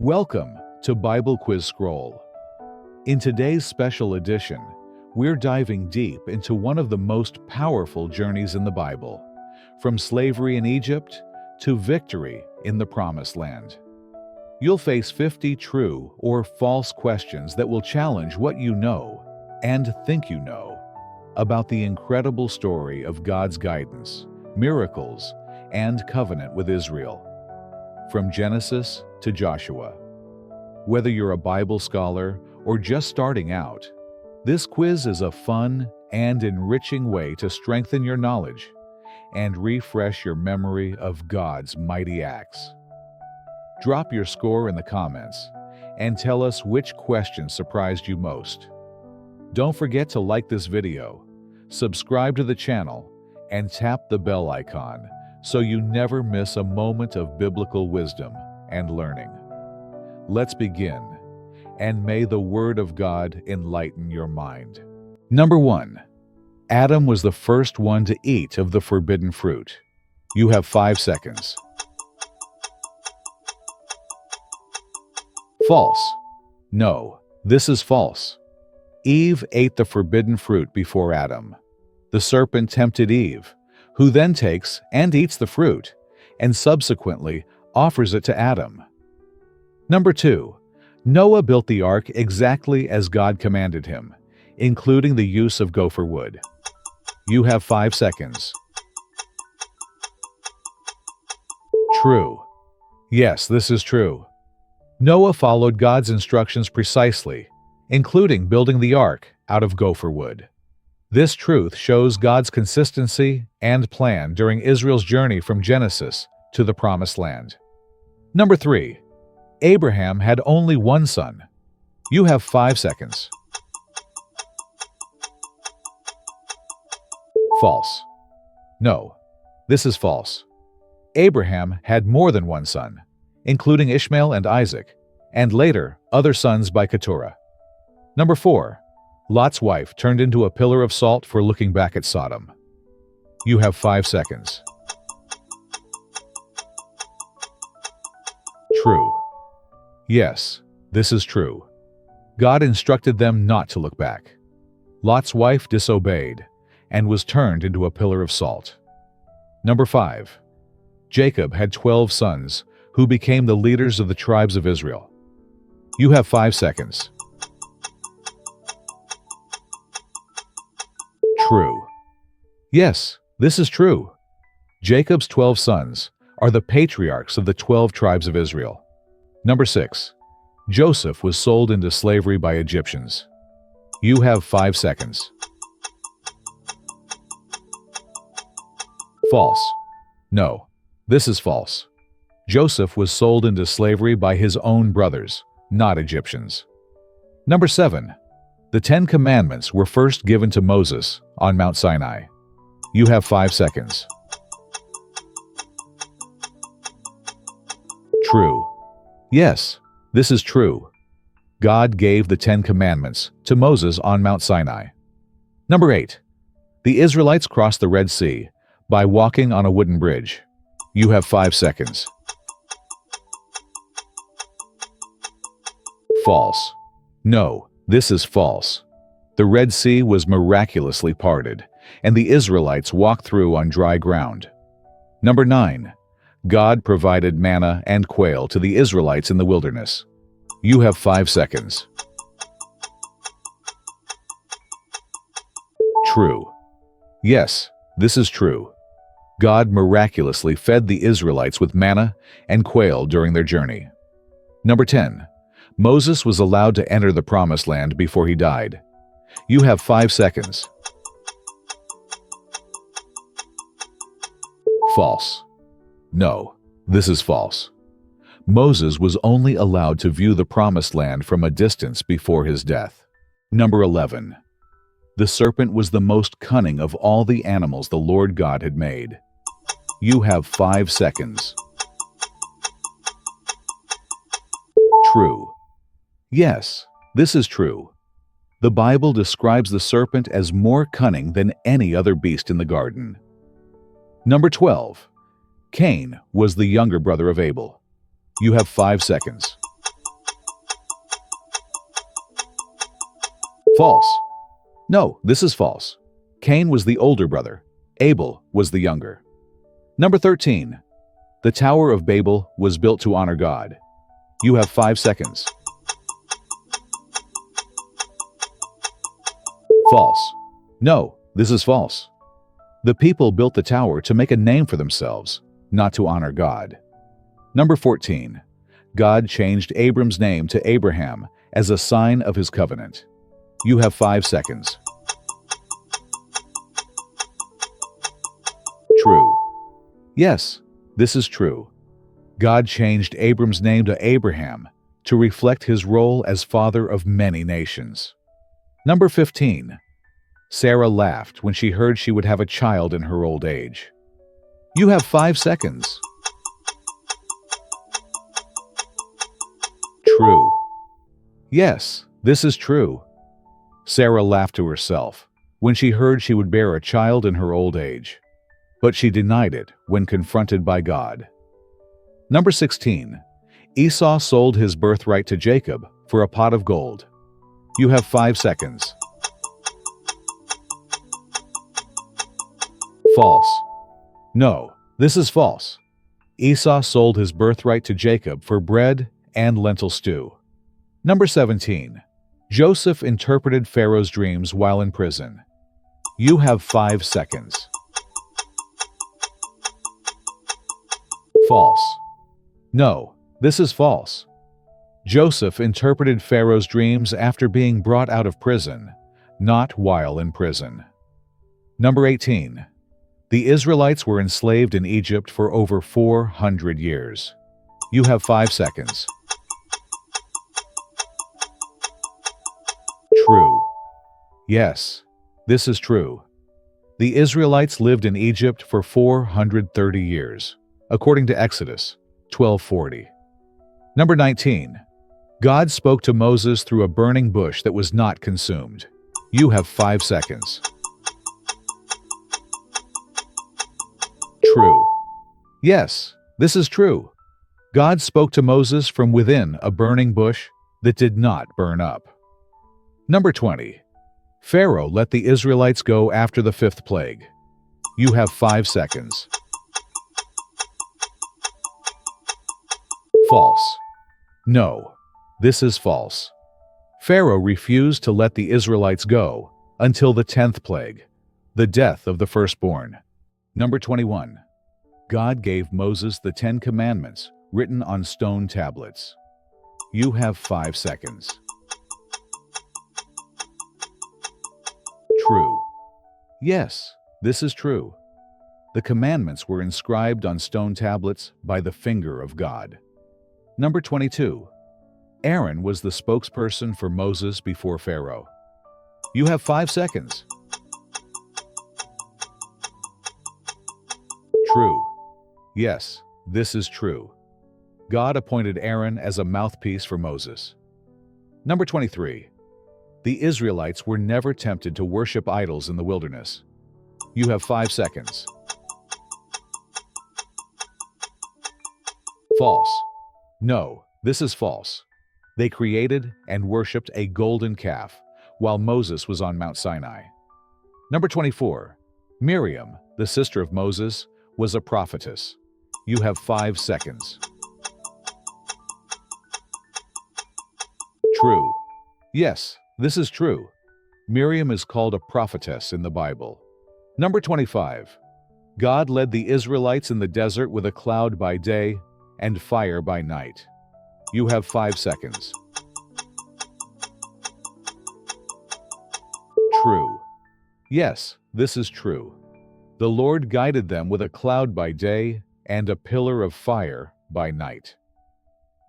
Welcome to Bible Quiz Scroll. In today's special edition, we're diving deep into one of the most powerful journeys in the Bible, from slavery in Egypt to victory in the Promised Land. You'll face 50 true or false questions that will challenge what you know and think you know about the incredible story of God's guidance, miracles, and covenant with Israel. From Genesis to Joshua. Whether you're a Bible scholar or just starting out, this quiz is a fun and enriching way to strengthen your knowledge and refresh your memory of God's mighty acts. Drop your score in the comments and tell us which question surprised you most. Don't forget to like this video, subscribe to the channel, and tap the bell icon so you never miss a moment of biblical wisdom and learning. Let's begin, and may the Word of God enlighten your mind. Number 1. Adam was the first one to eat of the forbidden fruit. You have 5 seconds. False. No, this is false. Eve ate the forbidden fruit before Adam. The serpent tempted Eve, who then takes and eats the fruit, and subsequently offers it to Adam. Number 2. Noah built the ark exactly as God commanded him, including the use of gopher wood. You have 5 seconds. True. Yes, this is true. Noah followed God's instructions precisely, including building the ark out of gopher wood. This truth shows God's consistency and plan during Israel's journey from Genesis to the Promised Land. Number 3. Abraham had only one son. You have 5 seconds. False. No, this is false. Abraham had more than one son, including Ishmael and Isaac, and later other sons by Keturah. Number 4. Lot's wife turned into a pillar of salt for looking back at Sodom. You have 5 seconds. True. Yes, this is true. God instructed them not to look back. Lot's wife disobeyed and was turned into a pillar of salt. Number 5. Jacob had 12 sons who became the leaders of the tribes of Israel. You have 5 seconds. True. Yes, this is true. Jacob's 12 sons are the patriarchs of the 12 tribes of Israel. Number 6. Joseph was sold into slavery by Egyptians. You have 5 seconds. False. No, this is false. Joseph was sold into slavery by his own brothers, not Egyptians. Number 7. The 10 Commandments were first given to Moses on Mount Sinai. You have 5 seconds. True. Yes, this is true. God gave the 10 Commandments to Moses on Mount Sinai. Number 8. The Israelites crossed the Red Sea by walking on a wooden bridge. You have 5 seconds. False. No, this is false. The Red Sea was miraculously parted, and the Israelites walked through on dry ground. Number 9. God provided manna and quail to the Israelites in the wilderness. You have 5 seconds. True. Yes, this is true. God miraculously fed the Israelites with manna and quail during their journey. Number 10. Moses was allowed to enter the Promised Land before he died. You have 5 seconds. False. No, this is false. Moses was only allowed to view the Promised Land from a distance before his death. Number 11. The serpent was the most cunning of all the animals the Lord God had made. You have 5 seconds. True. Yes, this is true. The Bible describes the serpent as more cunning than any other beast in the garden. Number 12. Cain was the younger brother of Abel. You have 5 seconds. False. No, this is false. Cain was the older brother. Abel was the younger. Number 13. The Tower of Babel was built to honor God. You have 5 seconds. False. No, this is false. The people built the tower to make a name for themselves, not to honor God. Number 14. God changed Abram's name to Abraham as a sign of his covenant. You have 5 seconds. True. Yes, this is true. God changed Abram's name to Abraham to reflect his role as father of many nations. Number 15. Sarah laughed when she heard she would have a child in her old age. You have 5 seconds. True. Yes, this is true. Sarah laughed to herself when she heard she would bear a child in her old age, but she denied it when confronted by God. Number 16. Esau sold his birthright to Jacob for a pot of gold. You have 5 seconds. False. No, this is false. Esau sold his birthright to Jacob for bread and lentil stew. Number 17. Joseph interpreted Pharaoh's dreams while in prison. You have 5 seconds. False. No, this is false. Joseph interpreted Pharaoh's dreams after being brought out of prison, not while in prison. Number 18. The Israelites were enslaved in Egypt for over 400 years. You have 5 seconds. True. Yes, this is true. The Israelites lived in Egypt for 430 years, according to Exodus 12:40. Number 19. God spoke to Moses through a burning bush that was not consumed. You have 5 seconds. True. Yes, this is true. God spoke to Moses from within a burning bush that did not burn up. Number 20. Pharaoh let the Israelites go after the 5th plague. You have 5 seconds. False. No, this is false. Pharaoh refused to let the Israelites go until the 10th plague, the death of the firstborn. Number 21. God gave Moses the 10 Commandments written on stone tablets. You have 5 seconds. True. Yes, this is true. The commandments were inscribed on stone tablets by the finger of God. Number 22. Aaron was the spokesperson for Moses before Pharaoh. You have 5 seconds. True. Yes, this is true. God appointed Aaron as a mouthpiece for Moses. Number 23. The Israelites were never tempted to worship idols in the wilderness. You have 5 seconds. False. No, this is false. They created and worshipped a golden calf while Moses was on Mount Sinai. Number 24. Miriam, the sister of Moses, was a prophetess. You have 5 seconds. True. Yes, this is true. Miriam is called a prophetess in the Bible. Number 25. God led the Israelites in the desert with a cloud by day and fire by night. You have 5 seconds. True. Yes, this is true. The Lord guided them with a cloud by day and a pillar of fire by night.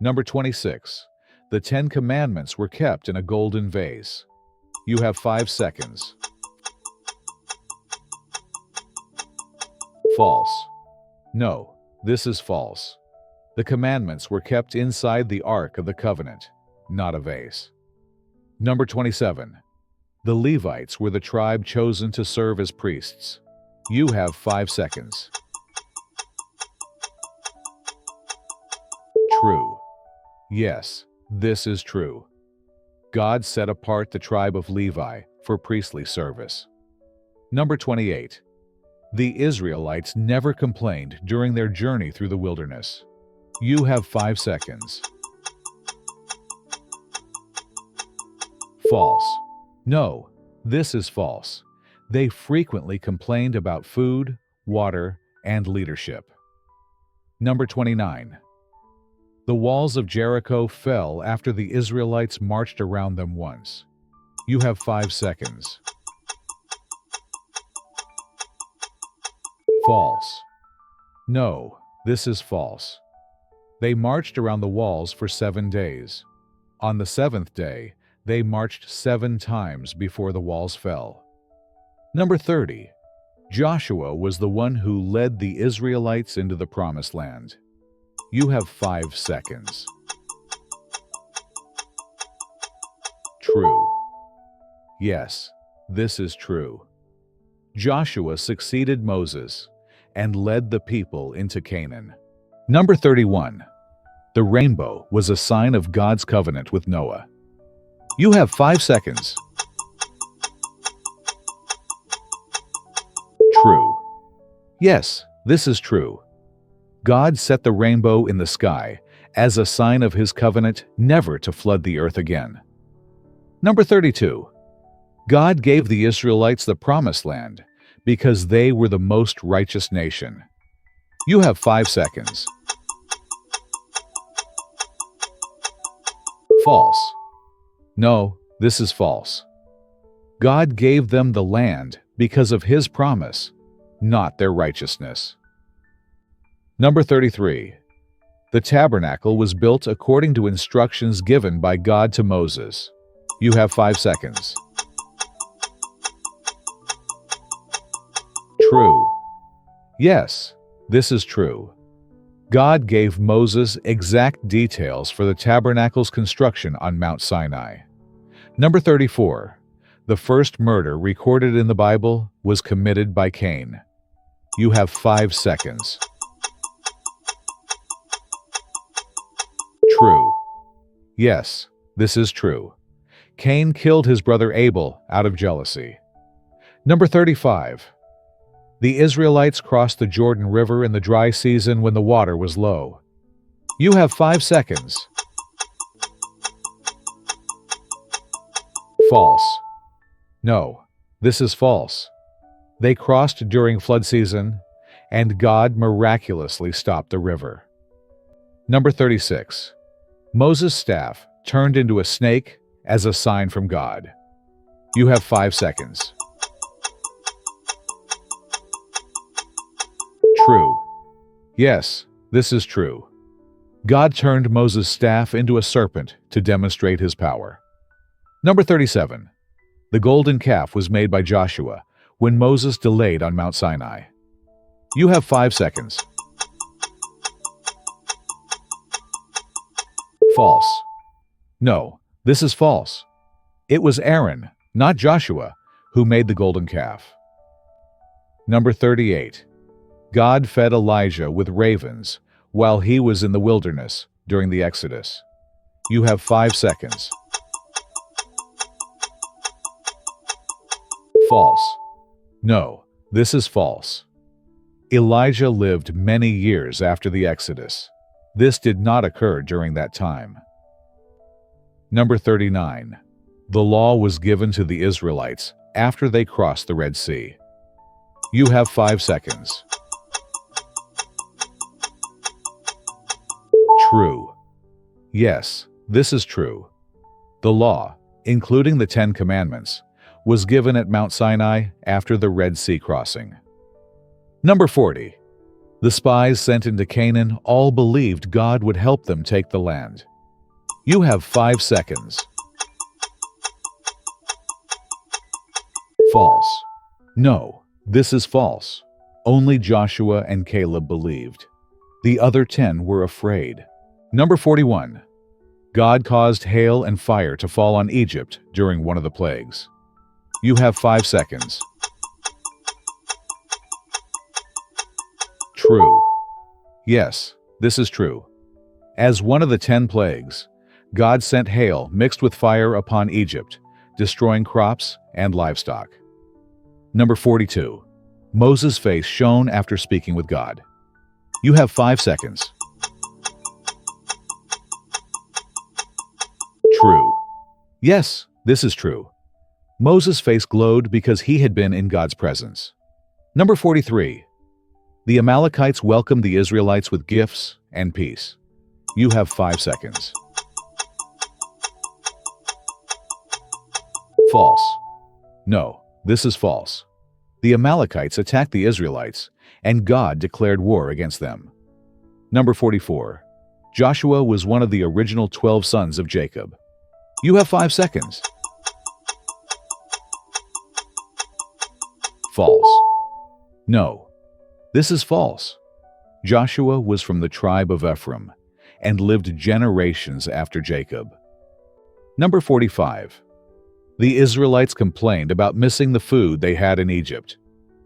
Number 26. The 10 Commandments were kept in a golden vase. You have 5 seconds. False. No, this is false. The commandments were kept inside the Ark of the Covenant, not a vase. Number 27. The Levites were the tribe chosen to serve as priests. You have 5 seconds. True. Yes, this is true. God set apart the tribe of Levi for priestly service. Number 28. The Israelites never complained during their journey through the wilderness. You have 5 seconds. False. No, this is false. They frequently complained about food, water, and leadership. Number 29. The walls of Jericho fell after the Israelites marched around them once. You have 5 seconds. False. No, this is false. They marched around the walls for 7 days. On the 7th day, they marched 7 times before the walls fell. Number 30. Joshua was the one who led the Israelites into the Promised Land. You have 5 seconds. True. Yes, this is true. Joshua succeeded Moses and led the people into Canaan. Number 31. The rainbow was a sign of God's covenant with Noah. You have 5 seconds. True. Yes, this is true. God set the rainbow in the sky as a sign of his covenant never to flood the earth again. Number 32. God gave the Israelites the Promised Land because they were the most righteous nation. You have 5 seconds. False. No, this is false. God gave them the land because of his promise, not their righteousness. Number 33. The tabernacle was built according to instructions given by God to Moses. You have 5 seconds. True. Yes, this is true. God gave Moses exact details for the tabernacle's construction on Mount Sinai. Number 34. The first murder recorded in the Bible was committed by Cain. You have 5 seconds. True. Yes, this is true. Cain killed his brother Abel out of jealousy. Number 35. The Israelites crossed the Jordan River in the dry season when the water was low. You have 5 seconds. False. No, this is false. They crossed during flood season, and God miraculously stopped the river. Number 36. Moses' staff turned into a snake as a sign from God. You have 5 seconds. True. Yes, this is true. God turned Moses' staff into a serpent to demonstrate his power. Number 37. The golden calf was made by Joshua when Moses delayed on Mount Sinai. You have 5 seconds. False. No, this is false. It was Aaron, not Joshua, who made the golden calf. Number 38. God fed Elijah with ravens while he was in the wilderness during the Exodus. You have 5 seconds. False. No, this is false. Elijah lived many years after the Exodus. This did not occur during that time. Number 39. The law was given to the Israelites after they crossed the Red Sea. You have 5 seconds. True. Yes, this is true. The law, including the 10 Commandments, was given at Mount Sinai after the Red Sea crossing. Number 40. The spies sent into Canaan all believed God would help them take the land. You have 5 seconds. False. No, this is false. Only Joshua and Caleb believed. The other 10 were afraid. Number 41. God caused hail and fire to fall on Egypt during one of the plagues. You have 5 seconds. True. Yes, this is true. As one of the 10 plagues, God sent hail mixed with fire upon Egypt, destroying crops and livestock. Number 42. Moses' face shone after speaking with God. You have 5 seconds. True. Yes, this is true. Moses' face glowed because he had been in God's presence. Number 43. The Amalekites welcomed the Israelites with gifts and peace. You have 5 seconds. False. No, this is false. The Amalekites attacked the Israelites, and God declared war against them. Number 44. Joshua was one of the original 12 sons of Jacob. You have 5 seconds. False. No, this is false. Joshua was from the tribe of Ephraim and lived generations after Jacob. Number 45. The Israelites complained about missing the food they had in Egypt.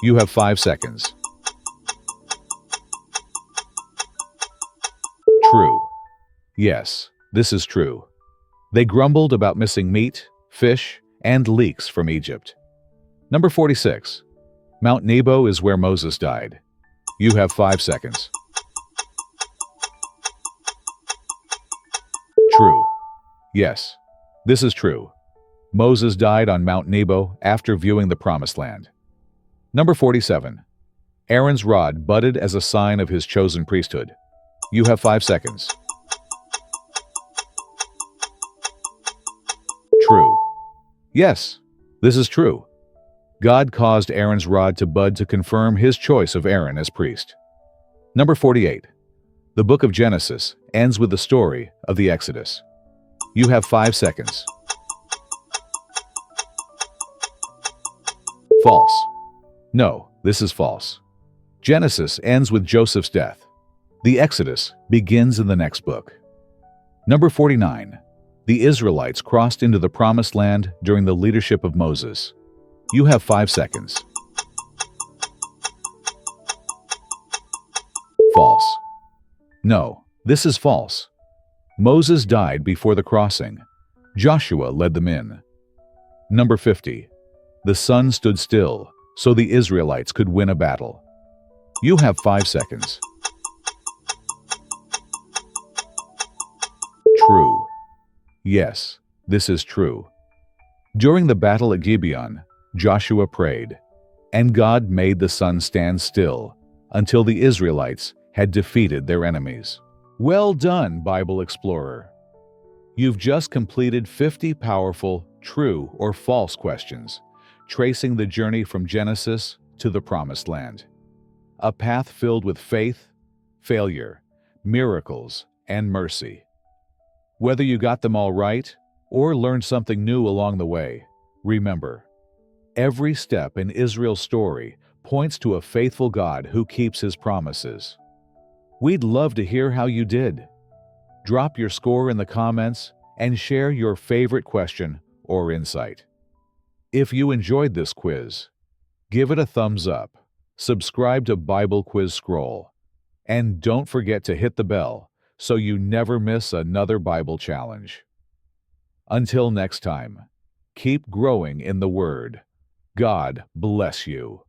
You have 5 seconds. True. Yes, this is true. They grumbled about missing meat, fish, and leeks from Egypt. Number 46. Mount Nebo is where Moses died. You have 5 seconds. True. Yes, this is true. Moses died on Mount Nebo after viewing the Promised Land. Number 47. Aaron's rod budded as a sign of his chosen priesthood. You have 5 seconds. True. Yes, this is true. God caused Aaron's rod to bud to confirm his choice of Aaron as priest. Number 48. The book of Genesis ends with the story of the Exodus. You have 5 seconds. False. No, this is false. Genesis ends with Joseph's death. The Exodus begins in the next book. Number 49. The Israelites crossed into the Promised Land during the leadership of Moses. You have 5 seconds. False. No, this is false. Moses died before the crossing. Joshua led them in. Number 50. The sun stood still so the Israelites could win a battle. You have 5 seconds. True. Yes, this is true. During the battle at Gibeon, Joshua prayed, and God made the sun stand still until the Israelites had defeated their enemies. Well done, Bible Explorer. You've just completed 50 powerful, true or false questions, tracing the journey from Genesis to the Promised Land. A path filled with faith, failure, miracles, and mercy. Whether you got them all right or learned something new along the way, remember, every step in Israel's story points to a faithful God who keeps his promises. We'd love to hear how you did. Drop your score in the comments and share your favorite question or insight. If you enjoyed this quiz, give it a thumbs up, subscribe to Bible Quiz Scroll, and don't forget to hit the bell so you never miss another Bible challenge. Until next time, keep growing in the Word. God bless you.